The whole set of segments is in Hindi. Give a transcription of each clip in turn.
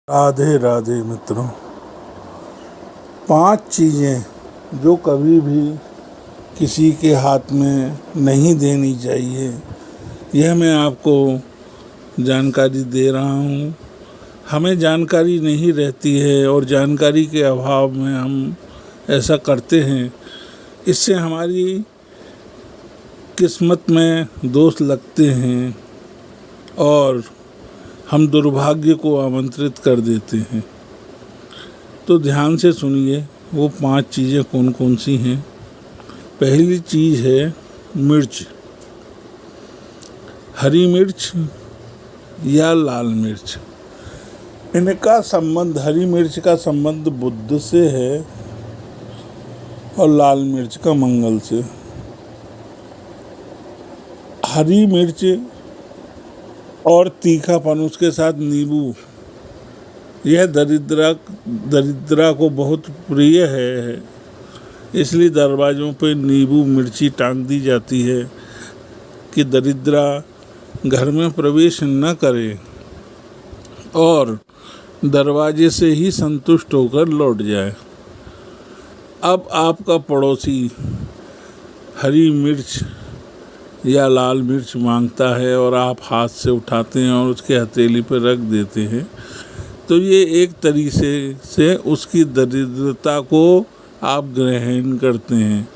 राधे राधे मित्रों। 5 चीज़ें जो कभी भी किसी के हाथ में नहीं देनी चाहिए, यह मैं आपको जानकारी दे रहा हूँ। हमें जानकारी नहीं रहती है और जानकारी के अभाव में हम ऐसा करते हैं। इससे हमारी किस्मत में दोष लगते हैं और हम दुर्भाग्य को आमंत्रित कर देते हैं। तो ध्यान से सुनिए वो 5 चीज़ें कौन कौन सी हैं। पहली चीज़ है मिर्च, हरी मिर्च या लाल मिर्च। इनका संबंध, हरी मिर्च का संबंध बुध से है और लाल मिर्च का मंगल से। हरी मिर्च और तीखापन, उसके साथ नींबू, यह दरिद्रा को बहुत प्रिय है। इसलिए दरवाज़ों पे नींबू मिर्ची टांग दी जाती है कि दरिद्रा घर में प्रवेश न करे और दरवाजे से ही संतुष्ट होकर लौट जाए। अब आपका पड़ोसी हरी मिर्च या लाल मिर्च मांगता है और आप हाथ से उठाते हैं और उसके हथेली पर रख देते हैं, तो ये एक तरीके से उसकी दरिद्रता को आप ग्रहण करते हैं।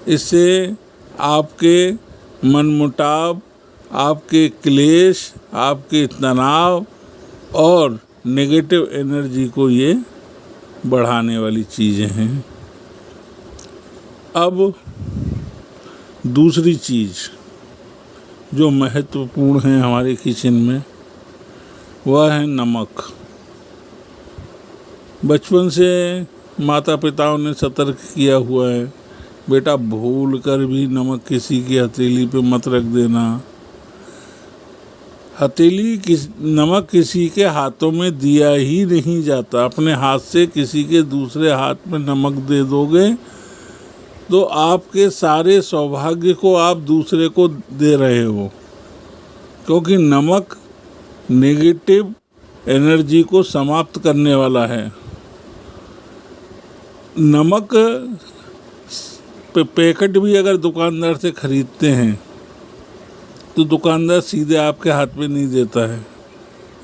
इससे आपके मनमुटाव, आपके क्लेश, आपके तनाव और नेगेटिव एनर्जी को ये बढ़ाने वाली चीज़ें हैं। अब दूसरी चीज़ जो महत्वपूर्ण है हमारे किचन में, वह है नमक। बचपन से माता पिताओं ने सतर्क किया हुआ है, बेटा भूल कर भी नमक किसी की हथेली पे मत रख देना। नमक किसी के हाथों में दिया ही नहीं जाता। अपने हाथ से किसी के दूसरे हाथ में नमक दे दोगे तो आपके सारे सौभाग्य को आप दूसरे को दे रहे हो, क्योंकि नमक नेगेटिव एनर्जी को समाप्त करने वाला है। नमक पैकेट भी अगर दुकानदार से खरीदते हैं तो दुकानदार सीधे आपके हाथ में नहीं देता है,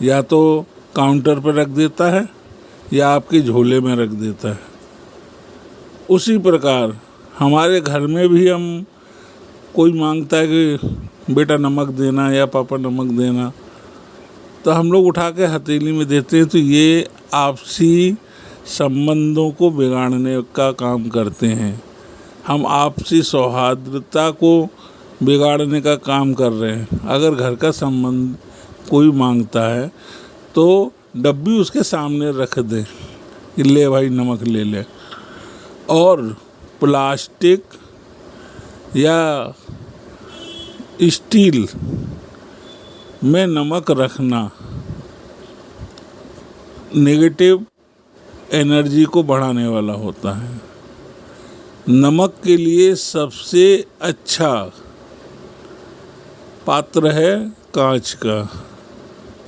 या तो काउंटर पर रख देता है या आपके झोले में रख देता है। उसी प्रकार हमारे घर में भी हम कोई मांगता है कि बेटा नमक देना या पापा नमक देना, तो हम लोग उठा के हथेली में देते हैं। तो ये आपसी संबंधों को बिगाड़ने का काम करते हैं। हम आपसी सौहार्दता को बिगाड़ने का काम कर रहे हैं। अगर घर का संबंध कोई मांगता है तो डब्बी उसके सामने रख दें कि ले भाई नमक ले ले। और प्लास्टिक या स्टील में नमक रखना नेगेटिव एनर्जी को बढ़ाने वाला होता है। नमक के लिए सबसे अच्छा पात्र है कांच का।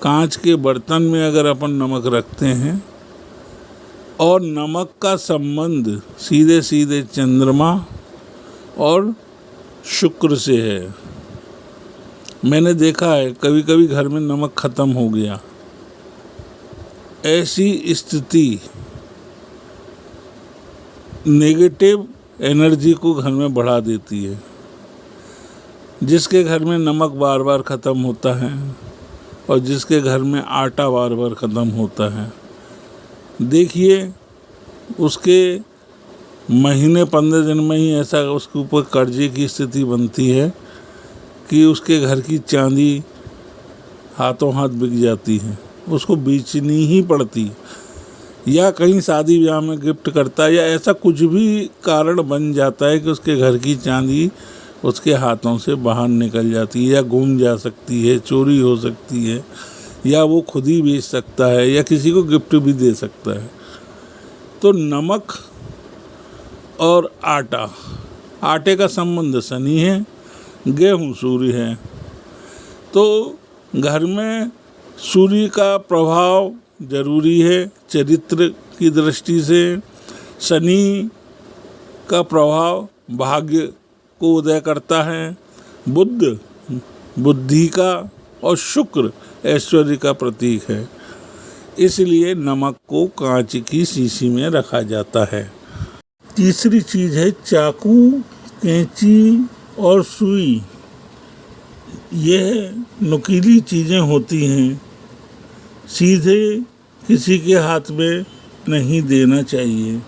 कांच के बर्तन में अगर अपन नमक रखते हैं, और नमक का संबंध सीधे सीधे चंद्रमा और शुक्र से है। मैंने देखा है कभी कभी घर में नमक ख़त्म हो गया। ऐसी स्थिति नेगेटिव एनर्जी को घर में बढ़ा देती है। जिसके घर में नमक बार बार ख़त्म होता है और जिसके घर में आटा बार बार ख़त्म होता है, देखिए उसके महीने 15 दिन में ही ऐसा उसके ऊपर कर्जे की स्थिति बनती है कि उसके घर की चांदी हाथों हाथ बिक जाती है, उसको बेचनी ही पड़ती, या कहीं शादी ब्याह में गिफ्ट करता है, या ऐसा कुछ भी कारण बन जाता है कि उसके घर की चांदी उसके हाथों से बाहर निकल जाती है, या गुम जा सकती है, चोरी हो सकती है, या वो खुद ही बेच सकता है, या किसी को गिफ्ट भी दे सकता है। तो नमक और आटा, आटे का संबंध शनि है, गेहूँ सूर्य है। तो घर में सूर्य का प्रभाव जरूरी है। चरित्र की दृष्टि से शनि का प्रभाव भाग्य को उदय करता है, बुध बुद्धि का और शुक्र ऐश्वर्य का प्रतीक है। इसलिए नमक को कांच की शीशी में रखा जाता है। तीसरी चीज़ है चाकू, कैंची और सुई। यह नुकीली चीज़ें होती हैं, सीधे किसी के हाथ में नहीं देना चाहिए।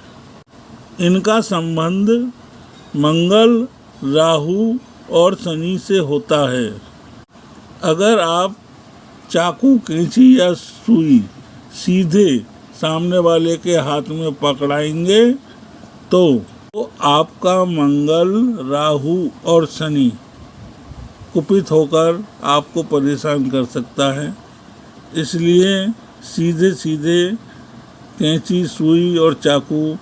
इनका संबंध मंगल, राहु और शनि से होता है। अगर आप चाकू, कैंची या सुई सीधे सामने वाले के हाथ में पकड़ाएंगे तो आपका मंगल, राहु और शनि कुपित होकर आपको परेशान कर सकता है। इसलिए सीधे सीधे कैंची, सुई और चाकू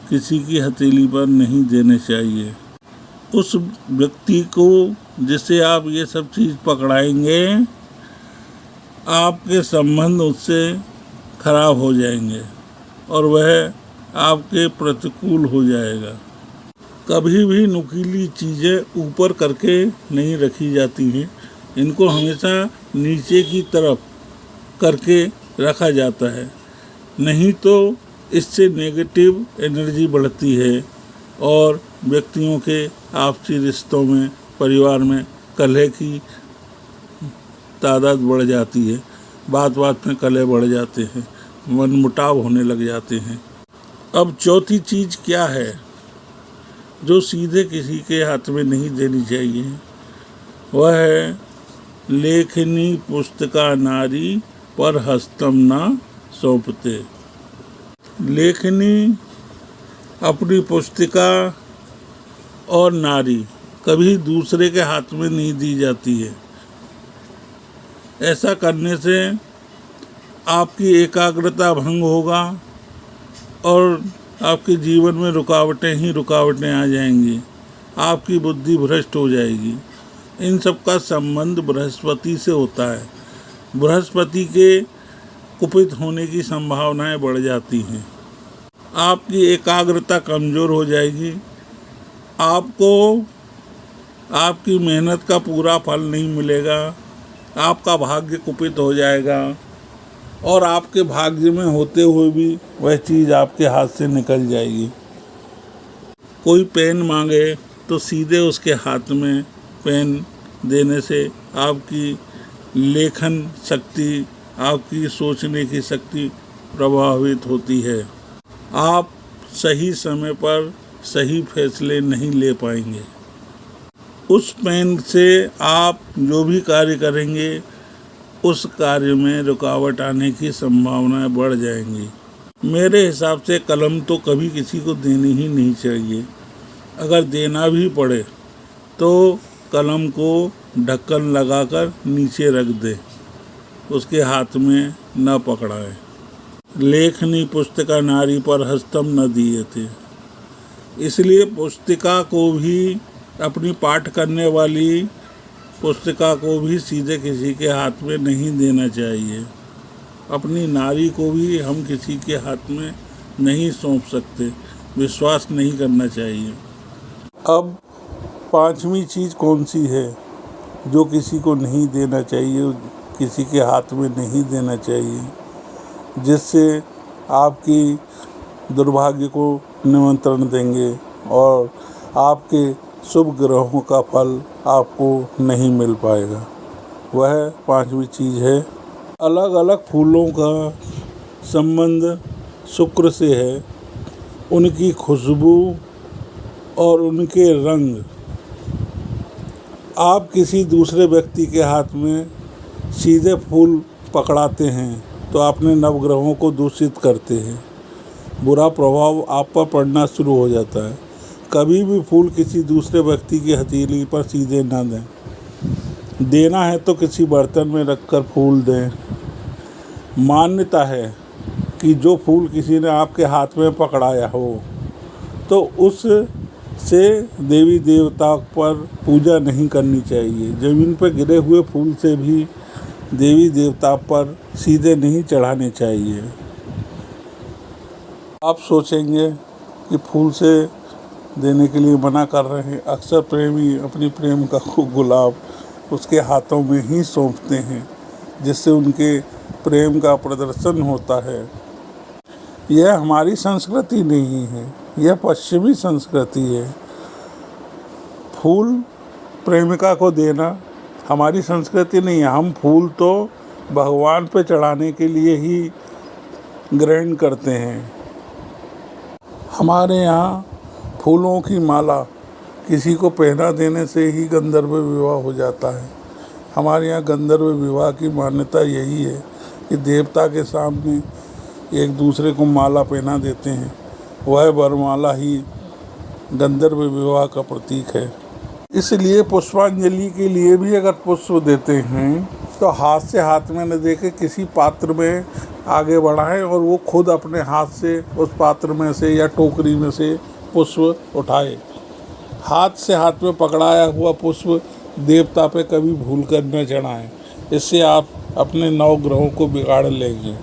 किसी की हथेली पर नहीं देने चाहिए। उस व्यक्ति को जिससे आप ये सब चीज़ पकड़ाएंगे, आपके संबंध उससे खराब हो जाएंगे और वह आपके प्रतिकूल हो जाएगा। कभी भी नुकीली चीज़ें ऊपर करके नहीं रखी जाती हैं, इनको हमेशा नीचे की तरफ करके रखा जाता है, नहीं तो इससे नेगेटिव एनर्जी बढ़ती है और व्यक्तियों के आपसी रिश्तों में, परिवार में कलह की तादाद बढ़ जाती है। बात बात में कलह बढ़ जाते हैं, मनमुटाव होने लग जाते हैं। अब चौथी चीज़ क्या है जो सीधे किसी के हाथ में नहीं देनी चाहिए? वह है लेखनी पुस्तका नारी पर हस्तम न सौंपते। लेखनी अपनी पुस्तिका और नारी कभी दूसरे के हाथ में नहीं दी जाती है। ऐसा करने से आपकी एकाग्रता भंग होगा और आपके जीवन में रुकावटें ही रुकावटें आ जाएंगी, आपकी बुद्धि भ्रष्ट हो जाएगी। इन सब का संबंध बृहस्पति से होता है। बृहस्पति के कुपित होने की संभावनाएं बढ़ जाती हैं, आपकी एकाग्रता कमज़ोर हो जाएगी, आपको आपकी मेहनत का पूरा फल नहीं मिलेगा, आपका भाग्य कुपित हो जाएगा और आपके भाग्य में होते हुए भी वह चीज़ आपके हाथ से निकल जाएगी। कोई पेन मांगे तो सीधे उसके हाथ में पेन देने से आपकी लेखन शक्ति, आपकी सोचने की शक्ति प्रभावित होती है। आप सही समय पर सही फैसले नहीं ले पाएंगे। उस पेन से आप जो भी कार्य करेंगे उस कार्य में रुकावट आने की संभावनाएं बढ़ जाएंगी। मेरे हिसाब से कलम तो कभी किसी को देनी ही नहीं चाहिए। अगर देना भी पड़े तो कलम को ढक्कन लगाकर नीचे रख दे, उसके हाथ में न पकड़ाएं। लेखनी पुस्तिका नारी पर हस्तम न दिए थे। इसलिए पुस्तिका को भी, अपनी पाठ करने वाली पुस्तिका को भी सीधे किसी के हाथ में नहीं देना चाहिए। अपनी नारी को भी हम किसी के हाथ में नहीं सौंप सकते, विश्वास नहीं करना चाहिए। अब पांचवी चीज़ कौन सी है जो किसी को नहीं देना चाहिए, किसी के हाथ में नहीं देना चाहिए, जिससे आपकी दुर्भाग्य को निमंत्रण देंगे और आपके शुभ ग्रहों का फल आपको नहीं मिल पाएगा? वह पांचवी चीज़ है, अलग अलग फूलों का संबंध शुक्र से है। उनकी खुशबू और उनके रंग आप किसी दूसरे व्यक्ति के हाथ में सीधे फूल पकड़ाते हैं तो अपने नवग्रहों को दूषित करते हैं, बुरा प्रभाव आप पर पड़ना शुरू हो जाता है। कभी भी फूल किसी दूसरे व्यक्ति की हथेली पर सीधे ना दें। देना है तो किसी बर्तन में रखकर फूल दें। मान्यता है कि जो फूल किसी ने आपके हाथ में पकड़ाया हो तो उस से देवी देवता पर पूजा नहीं करनी चाहिए। ज़मीन पर गिरे हुए फूल से भी देवी देवता पर सीधे नहीं चढ़ाने चाहिए। आप सोचेंगे कि फूल से देने के लिए मना कर रहे हैं। अक्सर प्रेमी अपनी प्रेम का गुलाब उसके हाथों में ही सौंपते हैं, जिससे उनके प्रेम का प्रदर्शन होता है। यह हमारी संस्कृति नहीं है, यह पश्चिमी संस्कृति है। फूल प्रेमिका को देना हमारी संस्कृति नहीं है। हम फूल तो भगवान पे चढ़ाने के लिए ही ग्रहण करते हैं। हमारे यहाँ फूलों की माला किसी को पहना देने से ही गंधर्व विवाह हो जाता है। हमारे यहाँ गंधर्व विवाह की मान्यता यही है कि देवता के सामने एक दूसरे को माला पहना देते हैं। वह वरमाला ही गंधर्व विवाह का प्रतीक है। इसलिए पुष्पांजलि के लिए भी अगर पुष्प देते हैं तो हाथ से हाथ में न देके किसी पात्र में आगे बढ़ाएं और वो खुद अपने हाथ से उस पात्र में से या टोकरी में से पुष्प उठाए। हाथ से हाथ में पकड़ाया हुआ पुष्प देवता पे कभी भूल कर न चढ़ाएं। इससे आप अपने 9 ग्रहों को बिगाड़ लेंगे।